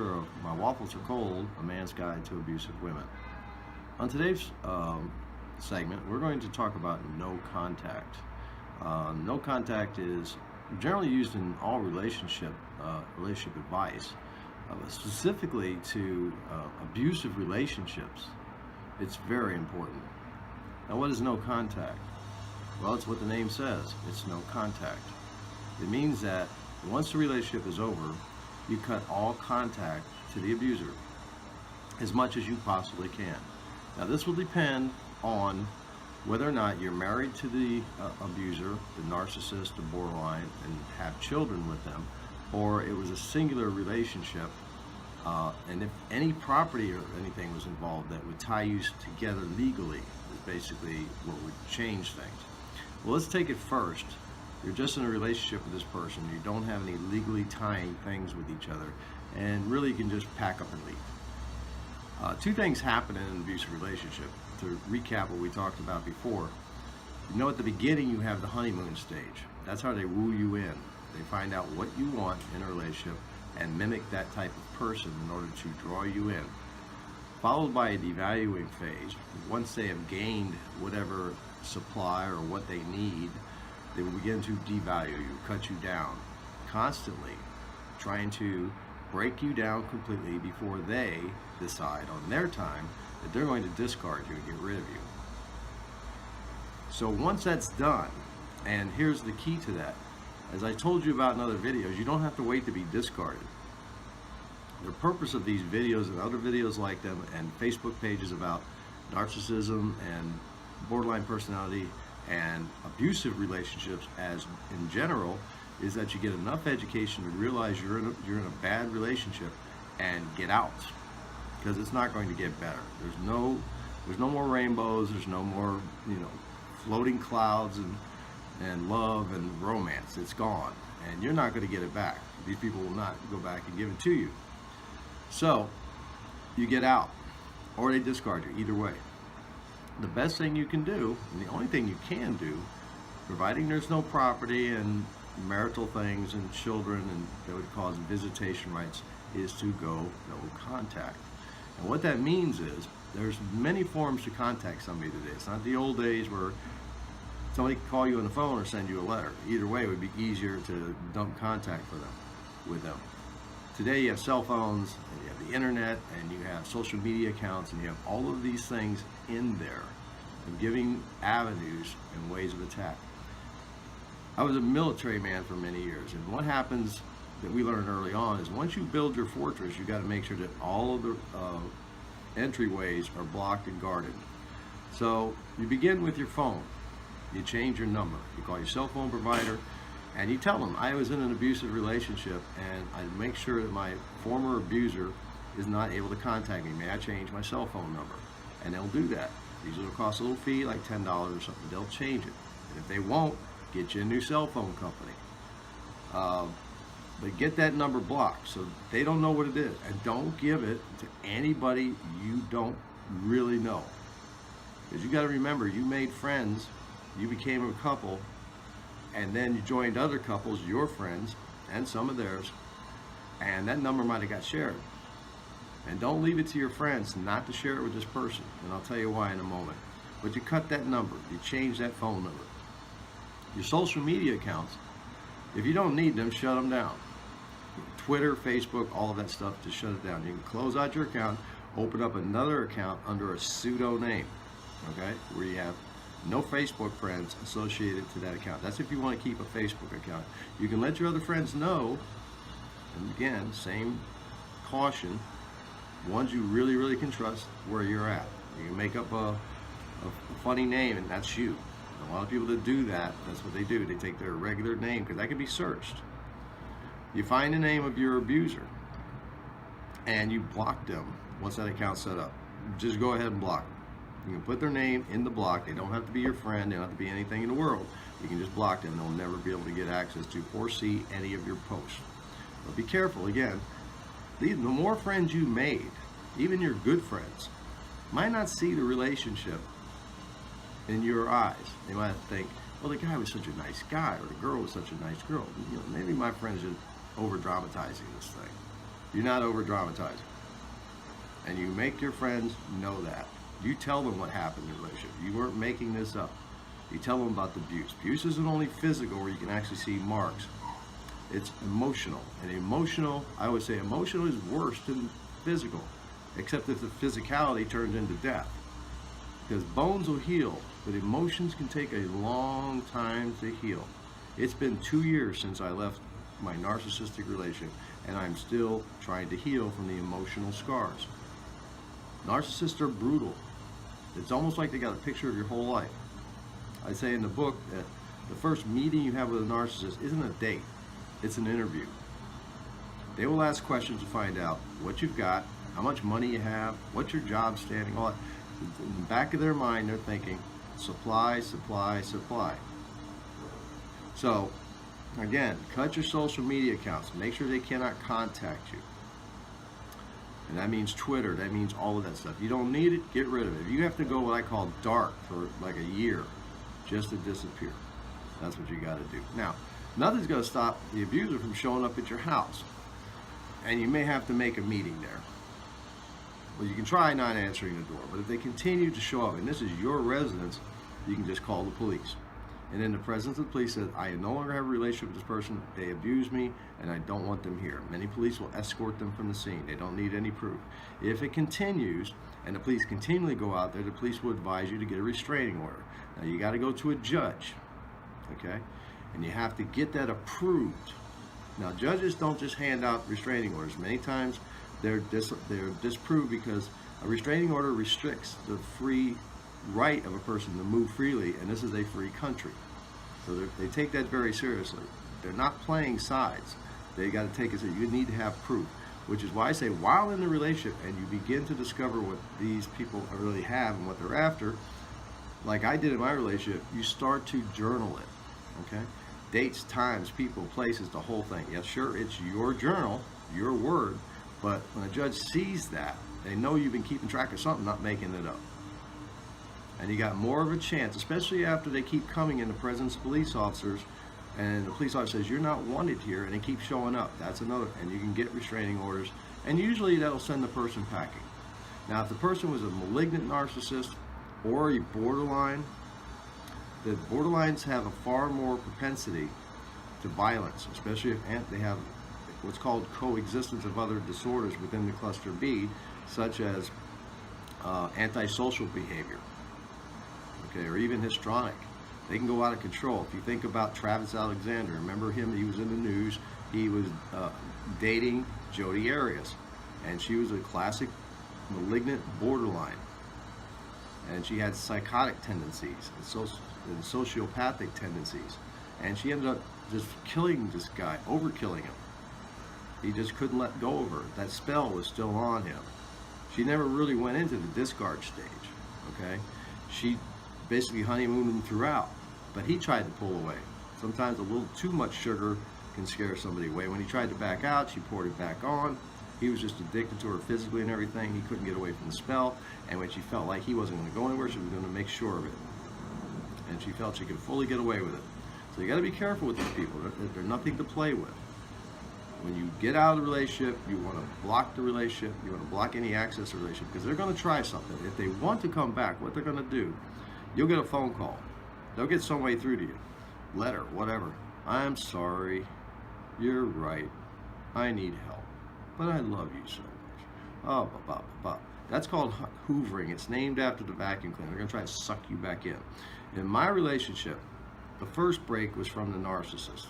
author of My Waffles Are Cold, A Man's Guide to Abusive Women. On today's segment, we're going to talk about no contact. No contact is generally used in all relationship advice, specifically to abusive relationships. It's very important. Now, what is no contact? Well, it's what the name says. It's no contact. It means that once the relationship is over, you cut all contact to the abuser as much as you possibly can. Now, this will depend on whether or not you're married to the abuser, the narcissist, the borderline, and have children with them, or it was a singular relationship, and if any property or anything was involved that would tie you together legally is basically what would change things. Well, let's take it first. You're just in a relationship with this person. You don't have any legally tying things with each other, and really you can just pack up and leave. Two things happen in an abusive relationship. To recap what we talked about before, you know, at the beginning you have the honeymoon stage. That's how they woo you in. They find out what you want in a relationship and mimic that type of person in order to draw you in. Followed by the evaluating phase. Once they have gained whatever supply or what they need, they will begin to devalue you, cut you down, constantly trying to break you down completely before they decide on their time that they're going to discard you and get rid of you. So once that's done, and here's the key to that, as I told you about in other videos, you don't have to wait to be discarded. The purpose of these videos and other videos like them and Facebook pages about narcissism and borderline personality and abusive relationships as in general is that you get enough education to realize you're in a bad relationship and get out, because it's not going to get better. There's no more rainbows. There's no more floating clouds and love and romance. It's gone, and you're not going to get it back. These people will not go back and give it to you. So you get out, or they discard you. Either way, the best thing you can do, and the only thing you can do, providing there's no property and marital things and children and that would cause visitation rights, is to go no contact. And what that means is there's many forms to contact somebody today. It's not the old days where somebody could call you on the phone or send you a letter. Either way, it would be easier to dump contact with them. Today you have cell phones, and you have the internet, and you have social media accounts, and you have all of these things in there and giving avenues and ways of attack. I was a military man for many years, and what happens that we learned early on is once you build your fortress, you got to make sure that all of the entryways are blocked and guarded. So you begin with your phone. You change your number. You call your cell phone provider, and you tell them, I was in an abusive relationship, and I make sure that my former abuser is not able to contact me. May I change my cell phone number? And they'll do that. Usually it'll cost a little fee, like $10 or something. They'll change it. And if they won't, get you a new cell phone company. But get that number blocked so they don't know what it is. And don't give it to anybody you don't really know. Because you got to remember, you made friends, you became a couple, and then you joined other couples, your friends, and some of theirs, and that number might have got shared. And don't leave it to your friends not to share it with this person, and I'll tell you why in a moment. But you cut that number, you change that phone number. Your social media accounts, if you don't need them, shut them down. Twitter, Facebook, all of that stuff, just shut it down. You can close out your account, open up another account under a pseudo name, okay, where you have no Facebook friends associated to that account. That's if you want to keep a Facebook account. You can let your other friends know, and again, same caution, ones you really, really can trust where you're at. You can make up a funny name, and that's you. A lot of people that do that, that's what they do. They take their regular name, because that can be searched. You find the name of your abuser, and you block them once that account's set up. Just go ahead and block them. You can put their name in the block. They don't have to be your friend. They don't have to be anything in the world. You can just block them. They'll never be able to get access to or see any of your posts. But be careful, again. The more friends you made, even your good friends, might not see the relationship in your eyes. They might think, well, the guy was such a nice guy, or the girl was such a nice girl. Maybe my friend's just over dramatizing this thing. You're not over dramatizing. And you make your friends know that. You tell them what happened in the relationship. You weren't making this up. You tell them about the abuse. Abuse isn't only physical where you can actually see marks. It's emotional. And emotional, I would say emotional is worse than physical, except if the physicality turns into death. Because bones will heal, but emotions can take a long time to heal. It's been 2 years since I left my narcissistic relationship, and I'm still trying to heal from the emotional scars. Narcissists are brutal. It's almost like they got a picture of your whole life. I say in the book that the first meeting you have with a narcissist isn't a date, it's an interview. They will ask questions to find out what you've got, how much money you have, what's your job standing, all that. In the back of their mind, they're thinking, supply, supply, supply. So, again, cut your social media accounts. Make sure they cannot contact you. And that means Twitter, that means all of that stuff. You don't need it, get rid of it. If you have to go what I call dark for like a year just to disappear, that's what you got to do. Now, nothing's going to stop the abuser from showing up at your house. And you may have to make a meeting there. Well, you can try not answering the door, but if they continue to show up, and this is your residence, you can just call the police. And in the presence of the police, says, I no longer have a relationship with this person, they abuse me, and I don't want them here. Many police will escort them from the scene. They don't need any proof. If it continues, and the police continually go out there, the police will advise you to get a restraining order. Now, you got to go to a judge, okay? And you have to get that approved. Now, judges don't just hand out restraining orders. Many times, they're disproved because a restraining order restricts the free right of a person to move freely, and this is a free country. So they take that very seriously. They're not playing sides. They got to take it so you need to have proof, which is why I say while in the relationship and you begin to discover what these people really have and what they're after, like I did in my relationship, you start to journal it, okay? Dates, times, people, places, the whole thing. Yeah, sure, it's your journal, your word, but when a judge sees that, they know you've been keeping track of something, not making it up. And you got more of a chance, especially after they keep coming in the presence of police officers, and the police officer says, you're not wanted here, and they keep showing up. That's another, and you can get restraining orders, and usually that'll send the person packing. Now, if the person was a malignant narcissist or a borderline, the borderlines have a far more propensity to violence, especially if they have what's called coexistence of other disorders within the cluster B, such as antisocial behavior, okay, or even histrionic. They can go out of control. If you think about Travis Alexander, remember him? He was in the news. He was dating Jodi Arias, and she was a classic malignant borderline, and she had psychotic tendencies and sociopathic tendencies, and she ended up just killing this guy, overkilling him. He just couldn't let go of her. That spell was still on him. She never really went into the discard stage, okay? She basically honeymooned him throughout, but he tried to pull away. Sometimes a little too much sugar can scare somebody away. When he tried to back out, she poured it back on. He was just addicted to her physically and everything. He couldn't get away from the spell, and when she felt like he wasn't going to go anywhere, she was going to make sure of it. And she felt she could fully get away with it. So you got to be careful with these people. They're nothing to play with. When you get out of the relationship, you want to block the relationship. You want to block any access to the relationship, because they're going to try something. If they want to come back, what they're going to do, you'll get a phone call. They'll get some way through to you. Letter, whatever. I'm sorry. You're right. I need help. But I love you so much. Oh, blah, blah, blah. That's called hoovering. It's named after the vacuum cleaner. They're going to try to suck you back in. In my relationship, the first break was from the narcissist.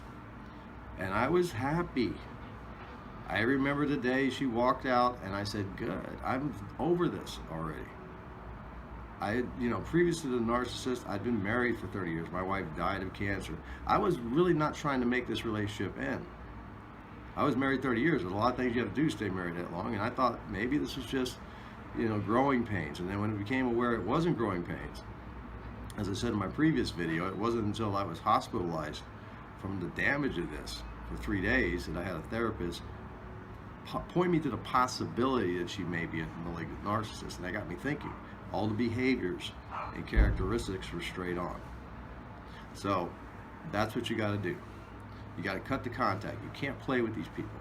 And I was happy. I remember the day she walked out and I said, good, I'm over this already. Previous to the narcissist, I'd been married for 30 years. My wife died of cancer. I was really not trying to make this relationship end. I was married 30 years. There's a lot of things you have to do to stay married that long. And I thought maybe this was just, growing pains. And then when I became aware it wasn't growing pains, as I said in my previous video, it wasn't until I was hospitalized from the damage of this for 3 days that I had a therapist point me to the possibility that she may be a malignant narcissist. And that got me thinking. All the behaviors and characteristics were straight on. So that's what you got to do. You got to cut the contact. You can't play with these people.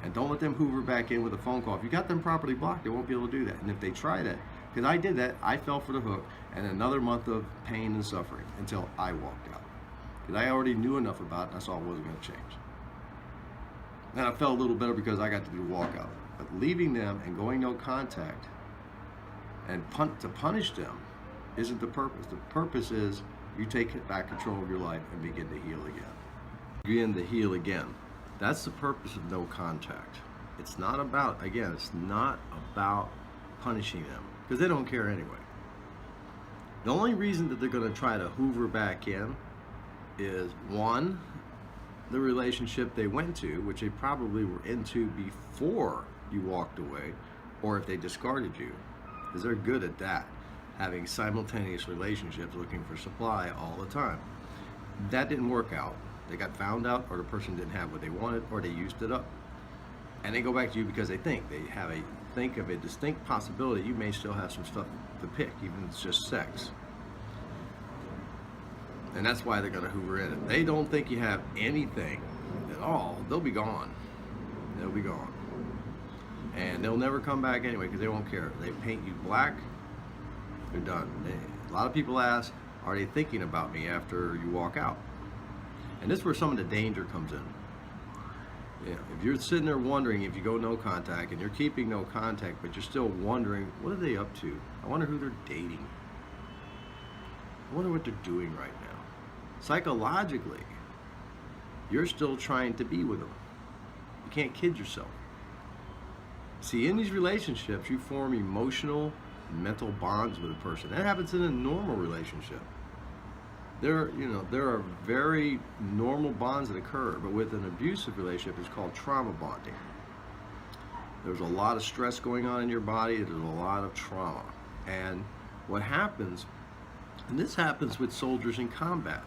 And don't let them hoover back in with a phone call. If you got them properly blocked, they won't be able to do that. And if they try that, because I did that, I fell for the hook, and another month of pain and suffering until I walked out. Because I already knew enough about it, and I saw it wasn't going to change. And I felt a little better because I got to do the walkout. But leaving them and going no contact and to punish them isn't the purpose. The purpose is you take back control of your life and begin to heal again. Begin to heal again. That's the purpose of no contact. It's not about, again, it's not about punishing them, because they don't care anyway. The only reason that they're going to try to hoover back in is, one, the relationship they went to, which they probably were into before you walked away, or if they discarded you, because they're good at that, having simultaneous relationships, looking for supply all the time. That didn't work out. They got found out, or the person didn't have what they wanted, or they used it up. And they go back to you because they think of a distinct possibility you may still have some stuff to pick, even if it's just sex. And that's why they're going to hoover in. If they don't think you have anything at all, they'll be gone. They'll be gone. And they'll never come back anyway, because they won't care. They paint you black, they're done. A lot of people ask, are they thinking about me after you walk out? And this is where some of the danger comes in. Yeah, if you're sitting there wondering if you go no contact and you're keeping no contact, but you're still wondering, what are they up to? I wonder who they're dating. I wonder what they're doing right now. Psychologically, you're still trying to be with them. You can't kid yourself. See, in these relationships, you form emotional and mental bonds with a person. That happens in a normal relationship. There are very normal bonds that occur, but with an abusive relationship, it's called trauma bonding. There's a lot of stress going on in your body. There's a lot of trauma. And what happens, and this happens with soldiers in combat,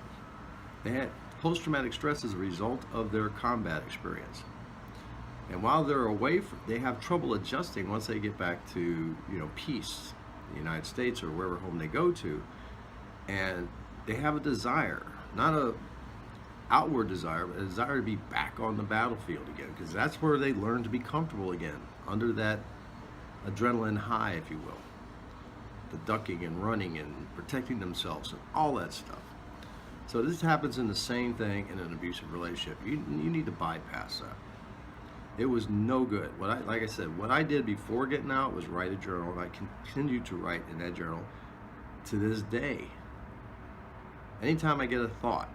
they had post-traumatic stress as a result of their combat experience. And while they're away, they have trouble adjusting once they get back to, peace, the United States or wherever home they go to. And they have a desire, not a outward desire, but a desire to be back on the battlefield again, because that's where they learn to be comfortable again, under that adrenaline high, if you will. The ducking and running and protecting themselves and all that stuff. So this happens in the same thing in an abusive relationship. You need to bypass that. It was no good. Like I said, what I did before getting out was write a journal, and I continue to write in that journal to this day. Anytime I get a thought,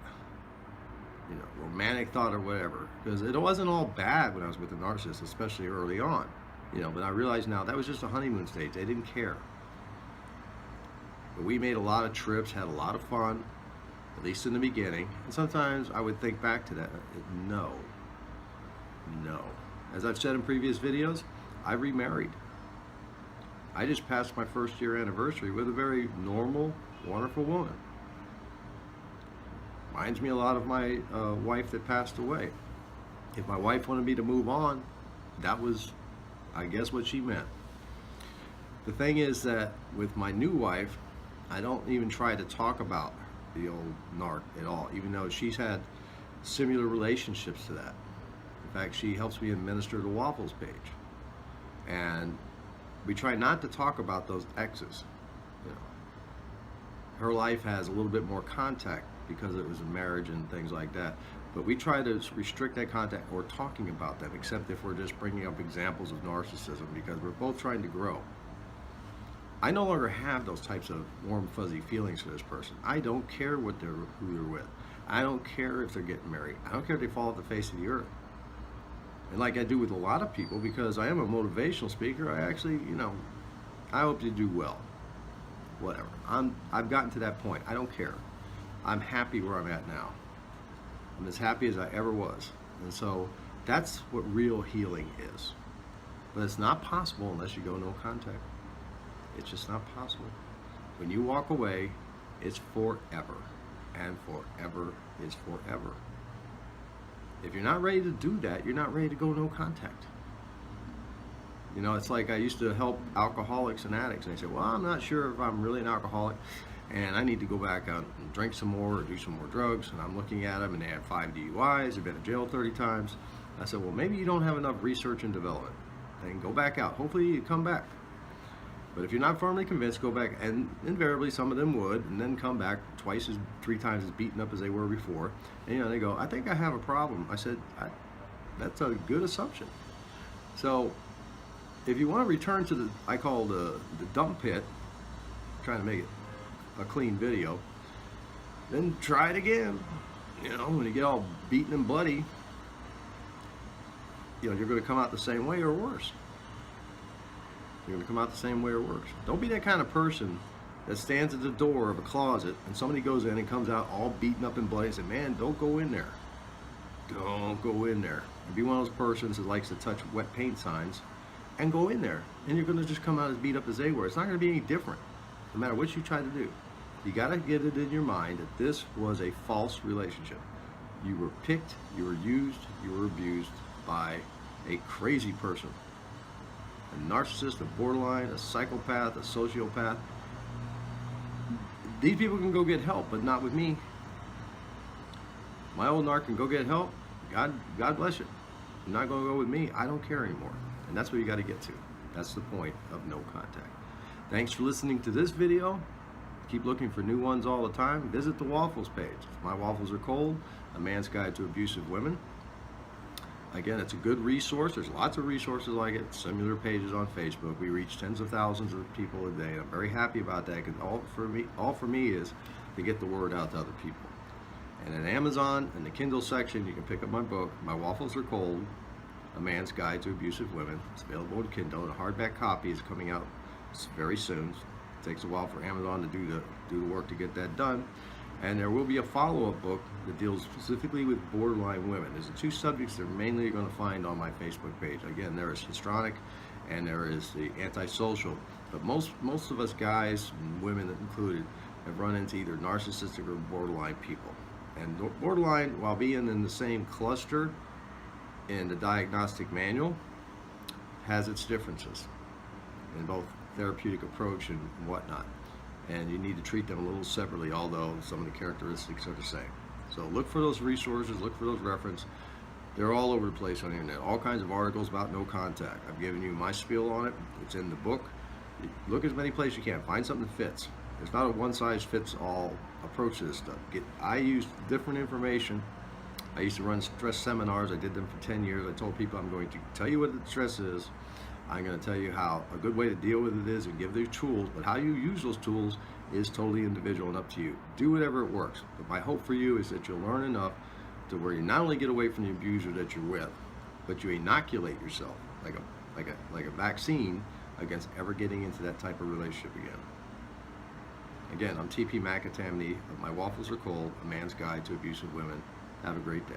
romantic thought or whatever, because it wasn't all bad when I was with the narcissist, especially early on, but I realize now that was just a honeymoon stage. They didn't care. But we made a lot of trips, had a lot of fun, at least in the beginning. And sometimes I would think back to that. No. As I've said in previous videos, I remarried. I just passed my first year anniversary with a very normal, wonderful woman. Reminds me a lot of my wife that passed away. If my wife wanted me to move on, that was, I guess, what she meant. The thing is that with my new wife, I don't even try to talk about the old narc at all, even though she's had similar relationships to that. In fact, she helps me administer the Waffles page. And we try not to talk about those exes. Her life has a little bit more contact because it was a marriage and things like that. But we try to restrict that contact or talking about them, except if we're just bringing up examples of narcissism, because we're both trying to grow. I no longer have those types of warm, fuzzy feelings for this person. I don't care who they're with. I don't care if they're getting married. I don't care if they fall off the face of the earth. And like I do with a lot of people, because I am a motivational speaker, I actually, I hope you do well. Whatever. I've gotten to that point. I don't care. I'm happy where I'm at now. I'm as happy as I ever was. And so that's what real healing is. But it's not possible unless you go no contact. It's just not possible. When you walk away, it's forever. And forever is forever. If you're not ready to do that, you're not ready to go no contact. It's like I used to help alcoholics and addicts, and they say, well, I'm not sure if I'm really an alcoholic, and I need to go back out and drink some more or do some more drugs. And I'm looking at them, and they have 5 DUIs, they've been in jail 30 times. I said, well, maybe you don't have enough research and development. Then go back out. Hopefully you come back. But if you're not firmly convinced, go back. And invariably, some of them would, and then come back three times as beaten up as they were before. And they go, I think I have a problem. I said, that's a good assumption. So if you want to return to I call the dump pit, trying to make it a clean video, then try it again. When you get all beaten and bloody, you're going to come out the same way or worse. You're going to come out the same way or worse. Don't be that kind of person that stands at the door of a closet and somebody goes in and comes out all beaten up and bloody and say, man, don't go in there. Don't go in there. And be one of those persons that likes to touch wet paint signs and go in there. And you're going to just come out as beat up as they were. It's not going to be any different, no matter what you try to do. You got to get it in your mind that this was a false relationship. You were picked, you were used, you were abused by a crazy person. A narcissist, a borderline, a psychopath, a sociopath. These people can go get help, but not with me. My old narc can go get help. God bless you. You're not going to go with me. I don't care anymore. And that's what you got to get to. That's the point of no contact. Thanks for listening to this video. Keep looking for new ones all the time. Visit the Waffles page. My Waffles Are Cold, A Man's Guide to Abusive Women. Again, it's a good resource. There's lots of resources like it. Similar pages on Facebook. We reach tens of thousands of people a day. I'm very happy about that because all for me is to get the word out to other people. And at Amazon, in the Kindle section, you can pick up my book, My Waffles Are Cold, A Man's Guide to Abusive Women. It's available in Kindle, and a hardback copy is coming out very soon. It takes a while for Amazon to do the work to get that done. And there will be a follow-up book that deals specifically with borderline women. There's the two subjects that mainly you're going to find on my Facebook page. Again, there is histrionic and there is the antisocial. But most of us guys, and women included, have run into either narcissistic or borderline people. And borderline, while being in the same cluster in the diagnostic manual, has its differences in both therapeutic approach and whatnot. And you need to treat them a little separately, although some of the characteristics are the same. So look for those resources, look for those references. They're all over the place on the internet. All kinds of articles about no contact. I've given you my spiel on it. It's in the book. Look as many places you can. Find something that fits. There's not a one-size-fits-all approach to this stuff. I use different information. I used to run stress seminars. I did them for 10 years. I told people I'm going to tell you what the stress is. I'm going to tell you how a good way to deal with it is and give you tools, but how you use those tools is totally individual and up to you. Do whatever it works. But my hope for you is that you'll learn enough to where you not only get away from the abuser that you're with, but you inoculate yourself like a vaccine against ever getting into that type of relationship again. Again, I'm TP McAtamney of My Waffles Are Cold, A Man's Guide to Abusive Women. Have a great day.